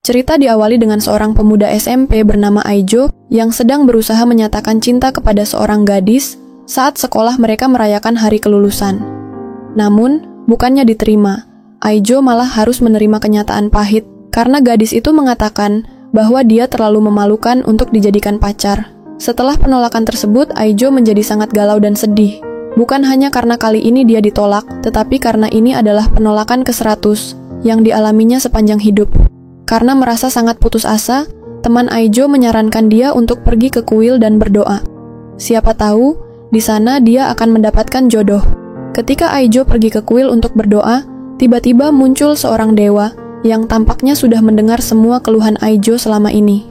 Cerita diawali dengan seorang pemuda SMP bernama Aijo yang sedang berusaha menyatakan cinta kepada seorang gadis saat sekolah mereka merayakan hari kelulusan. Namun, bukannya diterima, Aijo malah harus menerima kenyataan pahit karena gadis itu mengatakan bahwa dia terlalu memalukan untuk dijadikan pacar. Setelah penolakan tersebut, Aijo menjadi sangat galau dan sedih. Bukan hanya karena kali ini dia ditolak, tetapi karena ini adalah penolakan ke-100 yang dialaminya sepanjang hidup. Karena merasa sangat putus asa, teman Aijo menyarankan dia untuk pergi ke kuil dan berdoa. Siapa tahu, di sana dia akan mendapatkan jodoh. Ketika Aijo pergi ke kuil untuk berdoa, tiba-tiba muncul seorang dewa yang tampaknya sudah mendengar semua keluhan Aijo selama ini.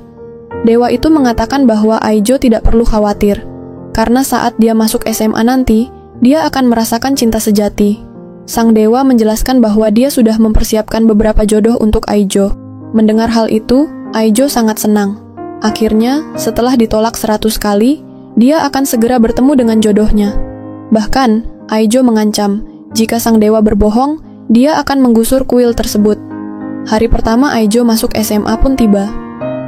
Dewa itu mengatakan bahwa Aijo tidak perlu khawatir, karena saat dia masuk SMA nanti, dia akan merasakan cinta sejati. Sang dewa menjelaskan bahwa dia sudah mempersiapkan beberapa jodoh untuk Aijo. Mendengar hal itu, Aijo sangat senang. Akhirnya, setelah ditolak 100 kali, dia akan segera bertemu dengan jodohnya. Bahkan, Aijo mengancam, jika sang dewa berbohong, dia akan menggusur kuil tersebut. Hari pertama Aijo masuk SMA pun tiba.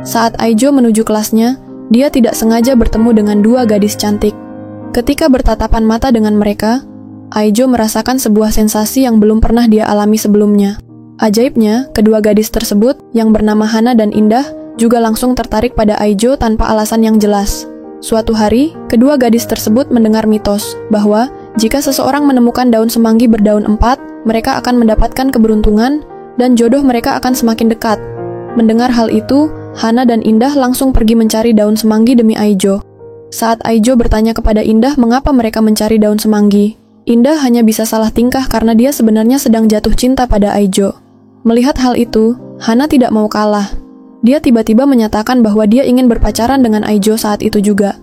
Saat Aijo menuju kelasnya, dia tidak sengaja bertemu dengan dua gadis cantik. Ketika bertatapan mata dengan mereka, Aijo merasakan sebuah sensasi yang belum pernah dia alami sebelumnya. Ajaibnya, kedua gadis tersebut, yang bernama Hana dan Indah, juga langsung tertarik pada Aijo tanpa alasan yang jelas. Suatu hari, kedua gadis tersebut mendengar mitos bahwa jika seseorang menemukan daun semanggi berdaun 4, mereka akan mendapatkan keberuntungan dan jodoh mereka akan semakin dekat. Mendengar hal itu, Hana dan Indah langsung pergi mencari daun semanggi demi Aijo. Saat Aijo bertanya kepada Indah mengapa mereka mencari daun semanggi, Indah hanya bisa salah tingkah karena dia sebenarnya sedang jatuh cinta pada Aijo. Melihat hal itu, Hana tidak mau kalah. Dia tiba-tiba menyatakan bahwa dia ingin berpacaran dengan Aijo saat itu juga.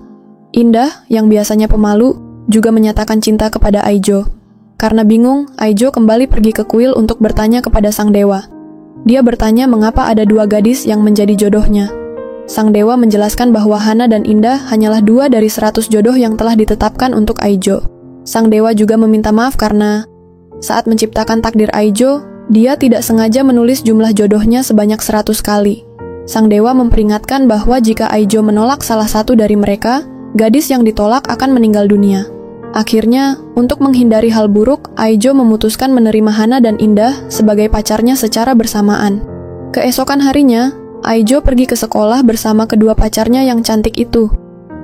Indah, yang biasanya pemalu, juga menyatakan cinta kepada Aijo. Karena bingung, Aijo kembali pergi ke kuil untuk bertanya kepada sang dewa. Dia bertanya mengapa ada dua gadis yang menjadi jodohnya. Sang dewa menjelaskan bahwa Hana dan Indah hanyalah 2 dari 100 jodoh yang telah ditetapkan untuk Aijo. Sang dewa juga meminta maaf karena saat menciptakan takdir Aijo, dia tidak sengaja menulis jumlah jodohnya sebanyak 100 kali. Sang dewa memperingatkan bahwa jika Aijo menolak salah satu dari mereka, gadis yang ditolak akan meninggal dunia. Akhirnya, untuk menghindari hal buruk, Aijo memutuskan menerima Hana dan Indah sebagai pacarnya secara bersamaan. Keesokan harinya, Aijo pergi ke sekolah bersama kedua pacarnya yang cantik itu.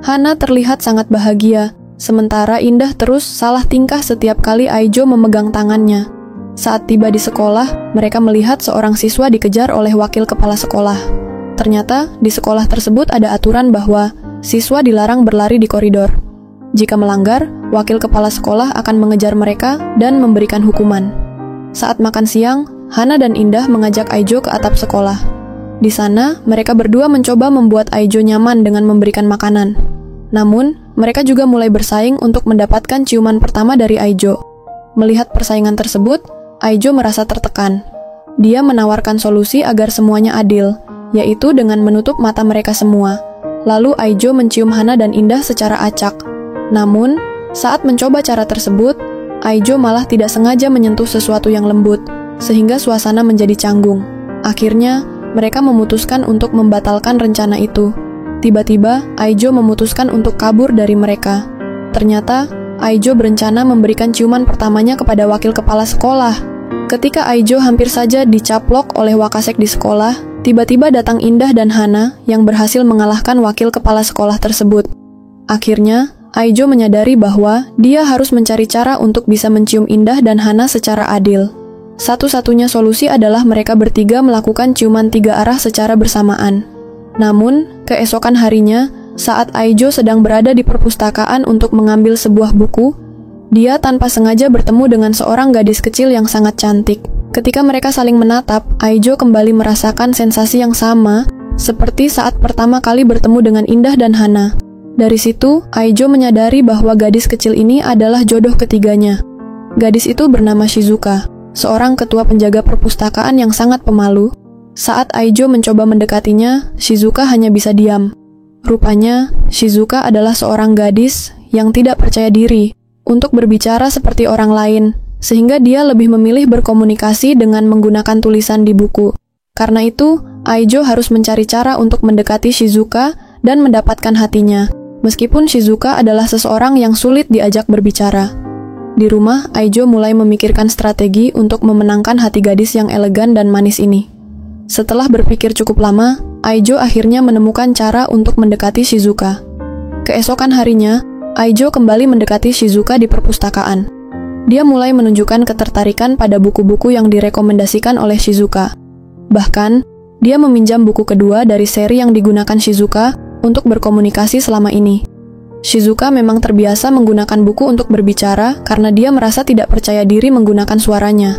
Hana terlihat sangat bahagia, sementara Indah terus salah tingkah setiap kali Aijo memegang tangannya. Saat tiba di sekolah, mereka melihat seorang siswa dikejar oleh wakil kepala sekolah. Ternyata, di sekolah tersebut ada aturan bahwa siswa dilarang berlari di koridor. Jika melanggar, wakil kepala sekolah akan mengejar mereka dan memberikan hukuman. Saat makan siang, Hana dan Indah mengajak Aijo ke atap sekolah. Di sana, mereka berdua mencoba membuat Aijo nyaman dengan memberikan makanan. Namun, mereka juga mulai bersaing untuk mendapatkan ciuman pertama dari Aijo. Melihat persaingan tersebut, Aijo merasa tertekan. Dia menawarkan solusi agar semuanya adil, yaitu dengan menutup mata mereka semua. Lalu Aijo mencium Hana dan Indah secara acak. Namun, saat mencoba cara tersebut, Aijo malah tidak sengaja menyentuh sesuatu yang lembut, sehingga suasana menjadi canggung. Akhirnya, mereka memutuskan untuk membatalkan rencana itu. Tiba-tiba, Aijo memutuskan untuk kabur dari mereka. Ternyata, Aijo berencana memberikan ciuman pertamanya kepada wakil kepala sekolah. Ketika Aijo hampir saja dicaplok oleh wakasek di sekolah, tiba-tiba datang Indah dan Hana yang berhasil mengalahkan wakil kepala sekolah tersebut. Akhirnya, Aijo menyadari bahwa dia harus mencari cara untuk bisa mencium Indah dan Hana secara adil. Satu-satunya solusi adalah mereka bertiga melakukan ciuman 3 arah secara bersamaan. Namun, keesokan harinya, saat Aijo sedang berada di perpustakaan untuk mengambil sebuah buku, dia tanpa sengaja bertemu dengan seorang gadis kecil yang sangat cantik. Ketika mereka saling menatap, Aijo kembali merasakan sensasi yang sama seperti saat pertama kali bertemu dengan Indah dan Hana. Dari situ, Aijo menyadari bahwa gadis kecil ini adalah jodoh ketiganya. Gadis itu bernama Shizuka, seorang ketua penjaga perpustakaan yang sangat pemalu. Saat Aijo mencoba mendekatinya, Shizuka hanya bisa diam. Rupanya, Shizuka adalah seorang gadis yang tidak percaya diri untuk berbicara seperti orang lain, sehingga dia lebih memilih berkomunikasi dengan menggunakan tulisan di buku. Karena itu, Aijo harus mencari cara untuk mendekati Shizuka dan mendapatkan hatinya, meskipun Shizuka adalah seseorang yang sulit diajak berbicara. Di rumah, Aijo mulai memikirkan strategi untuk memenangkan hati gadis yang elegan dan manis ini. Setelah berpikir cukup lama, Aijo akhirnya menemukan cara untuk mendekati Shizuka. Keesokan harinya, Aijo kembali mendekati Shizuka di perpustakaan. Dia mulai menunjukkan ketertarikan pada buku-buku yang direkomendasikan oleh Shizuka. Bahkan, dia meminjam buku kedua dari seri yang digunakan Shizuka untuk berkomunikasi selama ini. Shizuka memang terbiasa menggunakan buku untuk berbicara karena dia merasa tidak percaya diri menggunakan suaranya.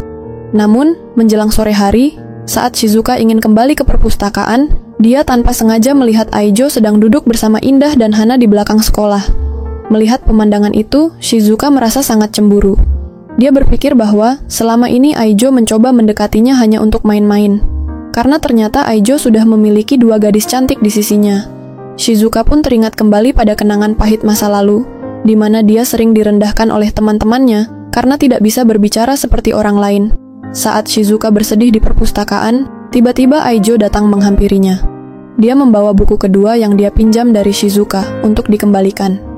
Namun, menjelang sore hari, saat Shizuka ingin kembali ke perpustakaan, dia tanpa sengaja melihat Aijo sedang duduk bersama Indah dan Hana di belakang sekolah. Melihat pemandangan itu, Shizuka merasa sangat cemburu. Dia berpikir bahwa selama ini Aijo mencoba mendekatinya hanya untuk main-main. Karena ternyata Aijo sudah memiliki dua gadis cantik di sisinya. Shizuka pun teringat kembali pada kenangan pahit masa lalu, di mana dia sering direndahkan oleh teman-temannya karena tidak bisa berbicara seperti orang lain. Saat Shizuka bersedih di perpustakaan, tiba-tiba Aijo datang menghampirinya. Dia membawa buku kedua yang dia pinjam dari Shizuka untuk dikembalikan.